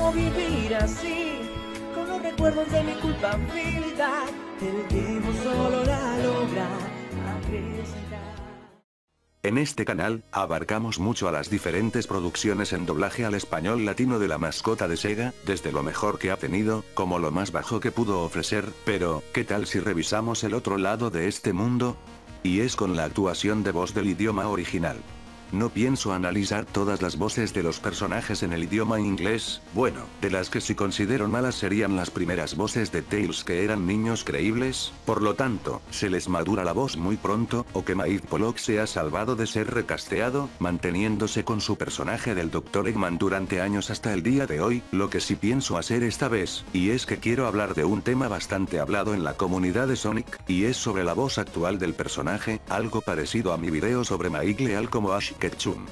cómo vivir así, con los recuerdos de mi culpabilidad. El tiempo solo la logra acrecentar. En este canal, abarcamos mucho a las diferentes producciones en doblaje al español latino de la mascota de Sega, desde lo mejor que ha tenido, como lo más bajo que pudo ofrecer, pero, ¿qué tal si revisamos el otro lado de este mundo? Y es con la actuación de voz del idioma original. No pienso analizar todas las voces de los personajes en el idioma inglés, bueno, de las que si considero malas serían las primeras voces de Tails que eran niños creíbles, por lo tanto, se les madura la voz muy pronto, o que Mike Pollock se ha salvado de ser recasteado, manteniéndose con su personaje del Dr. Eggman durante años hasta el día de hoy, lo que sí pienso hacer esta vez, y es que quiero hablar de un tema bastante hablado en la comunidad de Sonic, y es sobre la voz actual del personaje, algo parecido a mi video sobre Mike Leal como Ash Ketchum.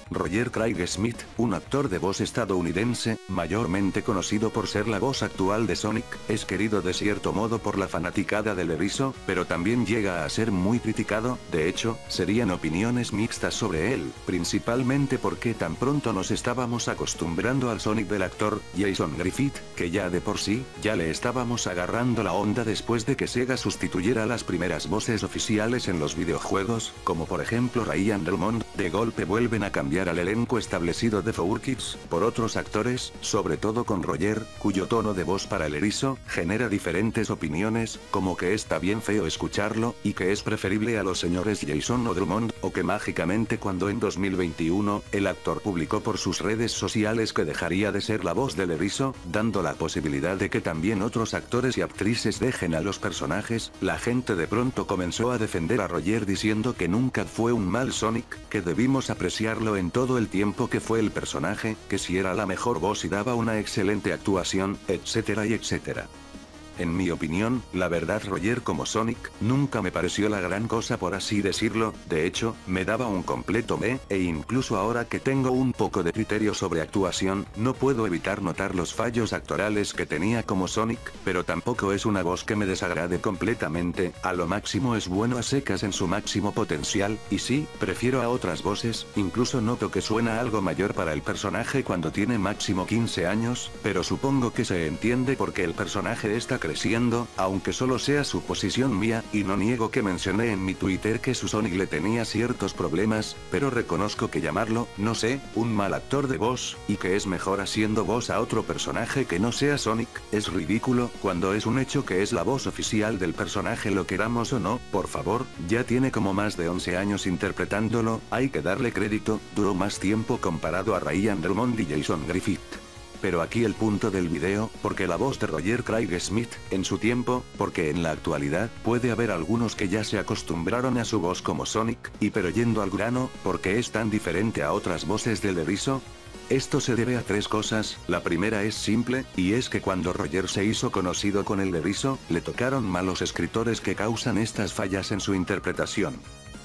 Roger Craig Smith, un actor de voz estadounidense, mayormente conocido por ser la voz actual de Sonic, es querido de cierto modo por la fanaticada del erizo, pero también llega a ser muy criticado. De hecho, serían opiniones mixtas sobre él, principalmente porque tan pronto nos estábamos acostumbrando al Sonic del actor, Jason Griffith, que ya de por sí, ya le estábamos agarrando la onda después de que Sega sustituyera las primeras voces oficiales en los videojuegos, como por ejemplo Ryan Delmond. De golpe vuelven a cambiar al elenco establecido de 4Kids, por otros actores, sobre todo con Roger, cuyo tono de voz para el erizo, genera diferentes opiniones, como que está bien feo escucharlo, y que es preferible a los señores Jason o Drummond, o que mágicamente cuando en 2021, el actor publicó por sus redes sociales que dejaría de ser la voz del erizo, dando la posibilidad de que también otros actores y actrices dejen a los personajes, la gente de pronto comenzó a defender a Roger diciendo que nunca fue un mal Sonic, que debimos apreciarlo en todo el tiempo que fue el personaje, que si era la mejor voz y daba una excelente actuación, etcétera y etcétera. En mi opinión, la verdad Roger como Sonic, nunca me pareció la gran cosa por así decirlo, de hecho, me daba un completo meh, e incluso ahora que tengo un poco de criterio sobre actuación, no puedo evitar notar los fallos actorales que tenía como Sonic, pero tampoco es una voz que me desagrade completamente, a lo máximo es bueno a secas en su máximo potencial, y sí, prefiero a otras voces, incluso noto que suena algo mayor para el personaje cuando tiene máximo 15 años, pero supongo que se entiende porque el personaje está creciendo, aunque solo sea su posición mía, y no niego que mencioné en mi Twitter que su Sonic le tenía ciertos problemas, pero reconozco que llamarlo, no sé, un mal actor de voz, y que es mejor haciendo voz a otro personaje que no sea Sonic, es ridículo, cuando es un hecho que es la voz oficial del personaje lo queramos o no, por favor, ya tiene como más de 11 años interpretándolo, hay que darle crédito, duró más tiempo comparado a Ryan Delmond y Jason Griffith. Pero aquí el punto del video, porque la voz de Roger Craig Smith, en su tiempo, porque en la actualidad, puede haber algunos que ya se acostumbraron a su voz como Sonic, y pero yendo al grano, porque es tan diferente a otras voces del erizo. Esto se debe a tres cosas, la primera es simple, y es que cuando Roger se hizo conocido con el erizo, le tocaron malos escritores que causan estas fallas en su interpretación.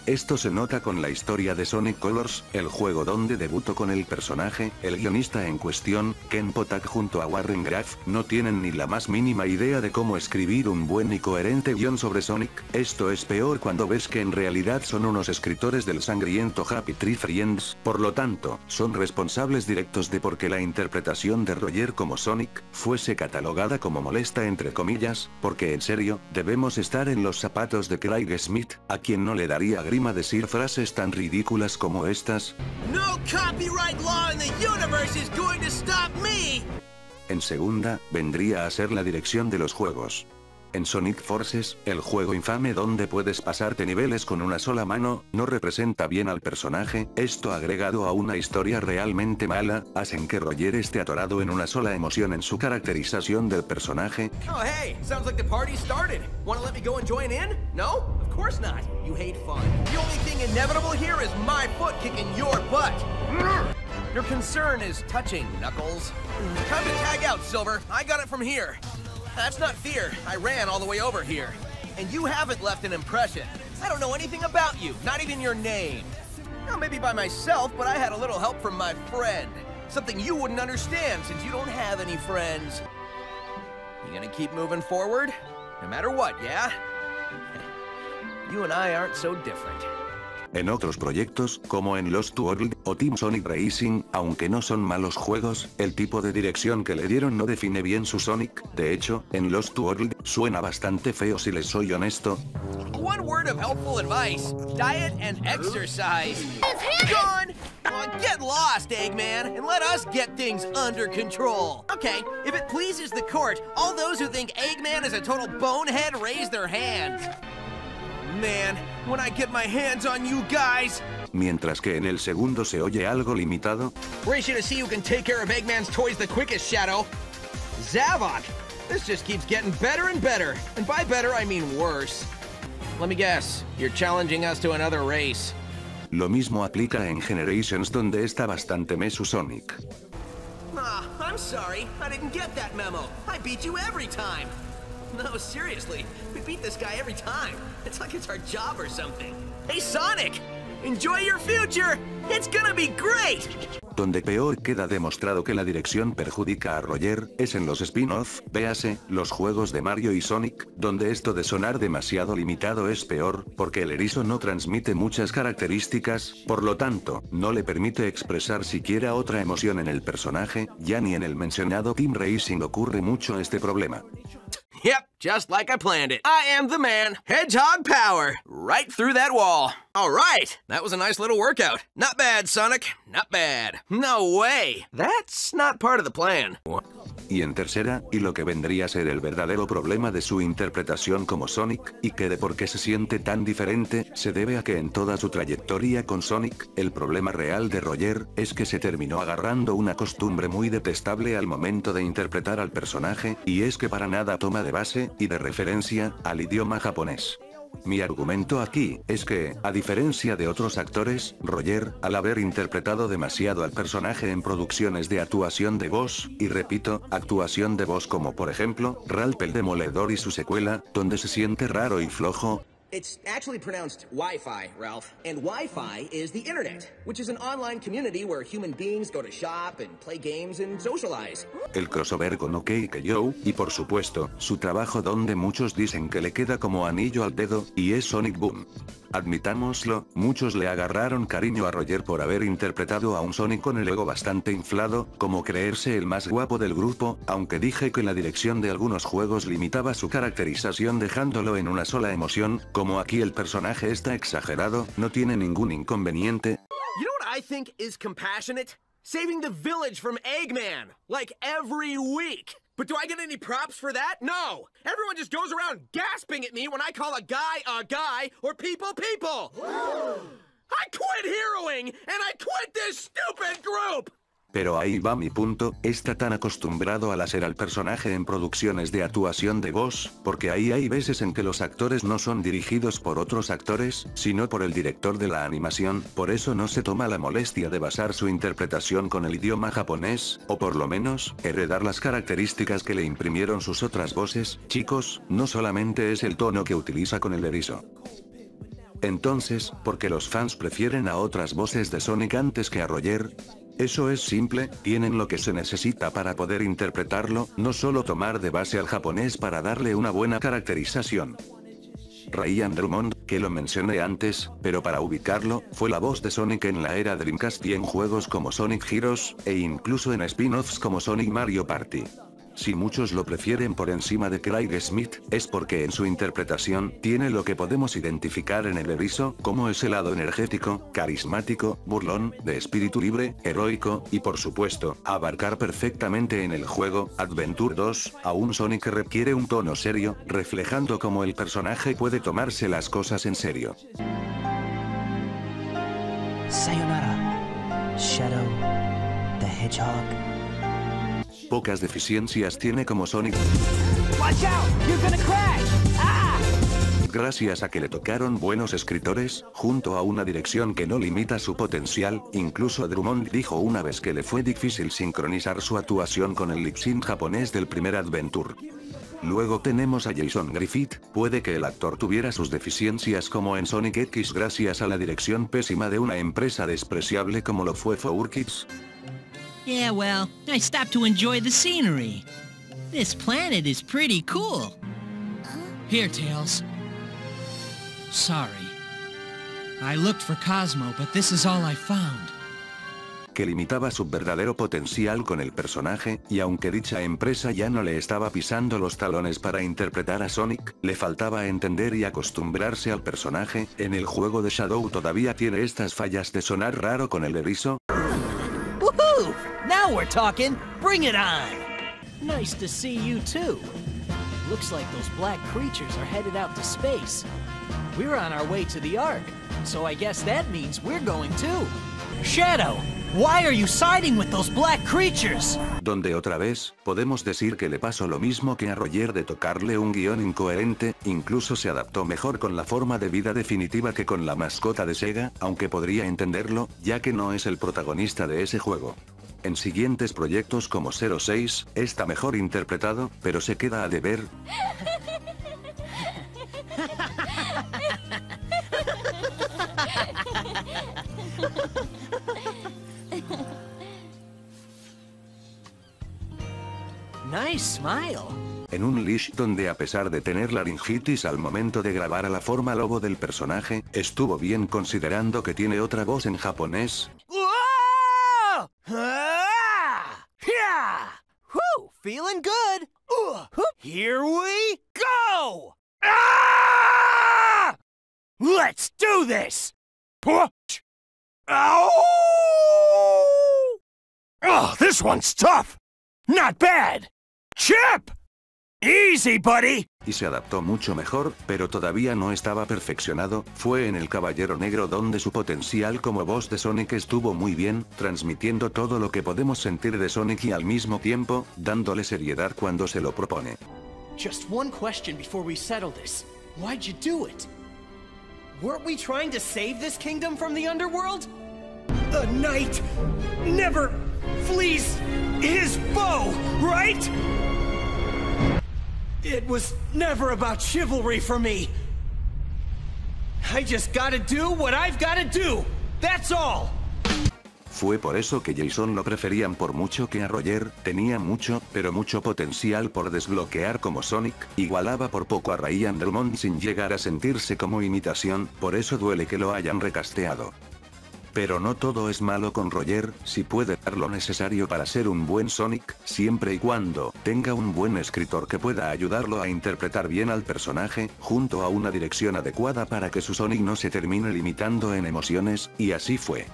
Esto se nota con la historia de Sonic Colors, el juego donde debutó con el personaje, el guionista en cuestión, Ken Potak junto a Warren Graff, no tienen ni la más mínima idea de cómo escribir un buen y coherente guión sobre Sonic. Esto es peor cuando ves que en realidad son unos escritores del sangriento Happy Tree Friends, por lo tanto, son responsables directos de por qué la interpretación de Roger como Sonic, fuese catalogada como molesta entre comillas, porque en serio, debemos estar en los zapatos de Craig Smith, a quien no le daría grima decir frases tan ridículas como estas. No copyright law in the universe is going to stop me. En segunda, vendría a ser la dirección de los juegos. En Sonic Forces, el juego infame donde puedes pasarte niveles con una sola mano, no representa bien al personaje, esto agregado a una historia realmente mala, hacen que Roger esté atorado en una sola emoción en su caracterización del personaje. Oh hey, sounds like the party started. Wanna let me go and join in? No? Of course not. You hate fun. The only thing inevitable here is my foot kicking your butt. Your concern is touching, Knuckles. Time to tag out, Silver. I got it from here. That's not fear. I ran all the way over here. And you haven't left an impression. I don't know anything about you, not even your name. Now, maybe by myself, but I had a little help from my friend. Something you wouldn't understand since you don't have any friends. You gonna keep moving forward? No matter what, yeah? You and I aren't so different. En otros proyectos, como en Lost World, o Team Sonic Racing, aunque no son malos juegos, el tipo de dirección que le dieron no define bien su Sonic. De hecho, en Lost World, suena bastante feo si les soy honesto. One word of helpful advice. Diet and exercise. Gone! Get lost, Eggman, and let us get things under control. Okay, if it pleases the court, all those who think Eggman is a total bonehead raise their hands. Man, when I get my hands on you guys. Mientras que en el segundo se oye algo limitado. Race you to see who can take care of Eggman's toys the quickest, Shadow. Zavok! This just keeps getting better and better. And by better, I mean worse. Let me guess, you're challenging us to another race. Lo mismo aplica en Generations, donde está bastante mesu Sonic. I'm sorry, I didn't get that memo. I beat you every time. No, seriously, we beat this guy every time. It's like it's our job or something. Hey, Sonic! Enjoy your future! It's gonna be great! Donde peor queda demostrado que la dirección perjudica a Roger, es en los spin-off, véase, los juegos de Mario y Sonic, donde esto de sonar demasiado limitado es peor, porque el erizo no transmite muchas características, por lo tanto, no le permite expresar siquiera otra emoción en el personaje, ya ni en el mencionado Team Racing ocurre mucho este problema. Yep, just like I planned it. I am the man. Hedgehog power. Right through that wall. All right, that was a nice little workout. Not bad, Sonic. Not bad. No way. That's not part of the plan. Y en tercera, y lo que vendría a ser el verdadero problema de su interpretación como Sonic, y que de por qué se siente tan diferente, se debe a que en toda su trayectoria con Sonic, el problema real de Roger, es que se terminó agarrando una costumbre muy detestable al momento de interpretar al personaje, y es que para nada toma de base, y de referencia, al idioma japonés. Mi argumento aquí, es que, a diferencia de otros actores, Roger, al haber interpretado demasiado al personaje en producciones de actuación de voz, y repito, actuación de voz como por ejemplo, Ralph el Demoledor y su secuela, donde se siente raro y flojo. It's actually pronounced Wi-Fi, Ralph. And Wi-Fi is the internet, which is an online community where human beings go to shop and play games and socialize. El crossover con OK Joe, y por supuesto, su trabajo donde muchos dicen que le queda como anillo al dedo, y es Sonic Boom. Admitámoslo, muchos le agarraron cariño a Roger por haber interpretado a un Sonic con el ego bastante inflado, como creerse el más guapo del grupo, aunque dije que la dirección de algunos juegos limitaba su caracterización dejándolo en una sola emoción, como aquí el personaje está exagerado, no tiene ningún inconveniente. You know what I think is compassionate? Saving the village from Eggman, like every week. But do I get any props for that? No! Everyone just goes around gasping at me when I call a guy, or people. I quit heroing, and I quit this stupid group! Pero ahí va mi punto, está tan acostumbrado al hacer al personaje en producciones de actuación de voz, porque ahí hay veces en que los actores no son dirigidos por otros actores, sino por el director de la animación, por eso no se toma la molestia de basar su interpretación con el idioma japonés, o por lo menos, heredar las características que le imprimieron sus otras voces. Chicos, no solamente es el tono que utiliza con el erizo. Entonces, ¿por qué los fans prefieren a otras voces de Sonic antes que a Roger? Eso es simple, tienen lo que se necesita para poder interpretarlo, no solo tomar de base al japonés para darle una buena caracterización. Ryan Drummond, que lo mencioné antes, pero para ubicarlo, fue la voz de Sonic en la era Dreamcast y en juegos como Sonic Heroes, e incluso en spin-offs como Sonic Mario Party. Si muchos lo prefieren por encima de Craig Smith, es porque en su interpretación, tiene lo que podemos identificar en el erizo, como ese lado energético, carismático, burlón, de espíritu libre, heroico, y por supuesto, abarcar perfectamente en el juego, Adventure 2, a un Sonic que requiere un tono serio, reflejando cómo el personaje puede tomarse las cosas en serio. Sayonara, Shadow the Hedgehog. Pocas deficiencias tiene como Sonic. Watch out, you're gonna crash. Ah! Gracias a que le tocaron buenos escritores, junto a una dirección que no limita su potencial, incluso Drummond dijo una vez que le fue difícil sincronizar su actuación con el lip-sync japonés del primer Adventure. Luego tenemos a Jason Griffith, puede que el actor tuviera sus deficiencias como en Sonic X gracias a la dirección pésima de una empresa despreciable como lo fue 4Kids. Yeah, well, I stopped to enjoy the scenery. This planet is pretty cool. Here, Tails. Sorry. I looked for Cosmo, but this is all I found. Que limitaba su verdadero potencial con el personaje, y aunque dicha empresa ya no le estaba pisando los talones para interpretar a Sonic, le faltaba entender y acostumbrarse al personaje. En el juego de Shadow todavía tiene estas fallas de sonar raro con el erizo. Woohoo! Now we're talking! Bring it on! Nice to see you too. Looks like those black creatures are headed out to space. We're on our way to the Ark, so I guess that means we're going too. Shadow! Why are you siding with those black creatures? Donde otra vez, podemos decir que le pasó lo mismo que a Roger de tocarle un guión incoherente, incluso se adaptó mejor con la forma de vida definitiva que con la mascota de Sega, aunque podría entenderlo, ya que no es el protagonista de ese juego. En siguientes proyectos como 06, está mejor interpretado, pero se queda a deber. Nice smile. En un leash donde a pesar de tener laringitis al momento de grabar a la forma lobo del personaje, estuvo bien considerando que tiene otra voz en japonés. Whoa! Ah! Yeah! Whew! Feeling good. Here we go! Ah! Let's do this! Ow! Oh, this one's tough. Not bad. Chip! Easy, buddy. Y se adaptó mucho mejor, pero todavía no estaba perfeccionado. Fue en el Caballero Negro donde su potencial como voz de Sonic estuvo muy bien, transmitiendo todo lo que podemos sentir de Sonic y al mismo tiempo, dándole seriedad cuando se lo propone. Just one question before we settle this. Why'd you do it? Weren't we trying to save this kingdom from the underworld? A knight never flees his foe, right? It was never about chivalry for me. I just gotta do what I've gotta do. That's all. Fue por eso que Jason lo preferían por mucho que a Roger, tenía mucho, pero mucho potencial por desbloquear como Sonic, igualaba por poco a Ryan Delmont sin llegar a sentirse como imitación, por eso duele que lo hayan recasteado. Pero no todo es malo con Roger, si puede dar lo necesario para ser un buen Sonic, siempre y cuando tenga un buen escritor que pueda ayudarlo a interpretar bien al personaje, junto a una dirección adecuada para que su Sonic no se termine limitando en emociones, y así fue.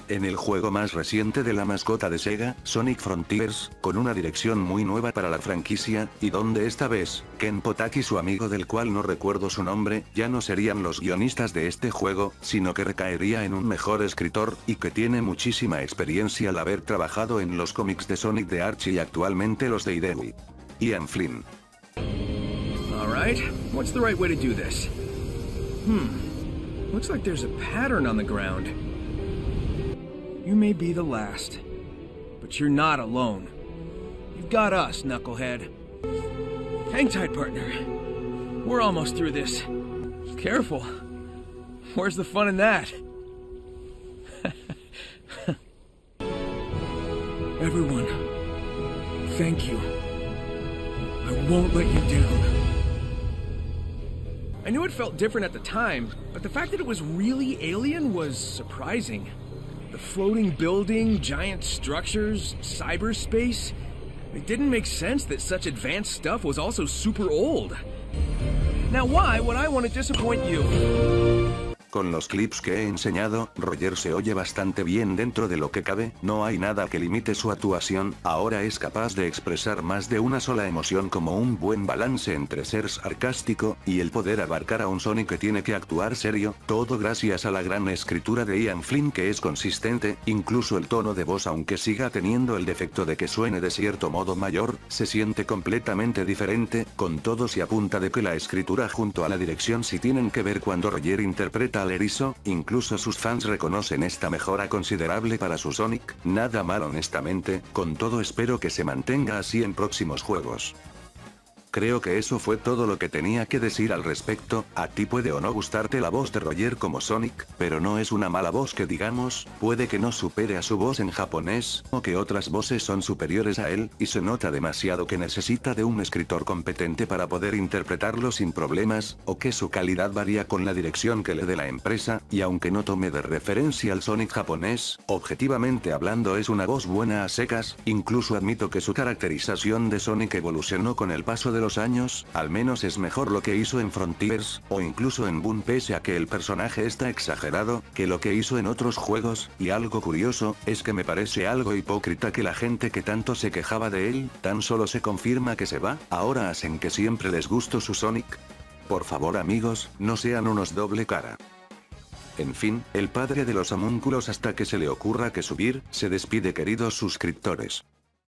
En el juego más reciente de la mascota de Sega, Sonic Frontiers, con una dirección muy nueva para la franquicia, y donde esta vez, Ken Potaki y su amigo del cual no recuerdo su nombre, ya no serían los guionistas de este juego, sino que recaería en un mejor escritor, y que tiene muchísima experiencia al haber trabajado en los cómics de Sonic de Archie y actualmente los de Ideway. Ian Flynn. Alright, what's the right way to do this? Looks like there's a pattern on the ground. You may be the last, but you're not alone. You've got us, Knucklehead. Hang tight, partner. We're almost through this. Careful. Where's the fun in that? Everyone, thank you. I won't let you down. I knew it felt different at the time, but the fact that it was really alien was surprising. The floating building, giant structures, cyberspace. It didn't make sense that such advanced stuff was also super old. Now why would I want to disappoint you? Con los clips que he enseñado, Roger se oye bastante bien dentro de lo que cabe, no hay nada que limite su actuación, ahora es capaz de expresar más de una sola emoción como un buen balance entre ser sarcástico, y el poder abarcar a un Sonic que tiene que actuar serio, todo gracias a la gran escritura de Ian Flynn que es consistente, incluso el tono de voz aunque siga teniendo el defecto de que suene de cierto modo mayor, se siente completamente diferente, con todo se apunta de que la escritura junto a la dirección sí tienen que ver cuando Roger interpreta al erizo, incluso sus fans reconocen esta mejora considerable para su Sonic, nada mal honestamente, con todo espero que se mantenga así en próximos juegos. Creo que eso fue todo lo que tenía que decir al respecto. A ti puede o no gustarte la voz de Roger como Sonic, pero no es una mala voz que digamos, puede que no supere a su voz en japonés, o que otras voces son superiores a él, y se nota demasiado que necesita de un escritor competente para poder interpretarlo sin problemas, o que su calidad varía con la dirección que le dé la empresa, y aunque no tome de referencia al Sonic japonés, objetivamente hablando es una voz buena a secas, incluso admito que su caracterización de Sonic evolucionó con el paso de los años, al menos es mejor lo que hizo en Frontiers, o incluso en Boom pese a que el personaje está exagerado, que lo que hizo en otros juegos, y algo curioso, es que me parece algo hipócrita que la gente que tanto se quejaba de él, tan solo se confirma que se va, ahora hacen que siempre les gustó su Sonic. Por favor amigos, no sean unos doble cara. En fin, el padre de los homúnculos hasta que se le ocurra que subir, se despide queridos suscriptores.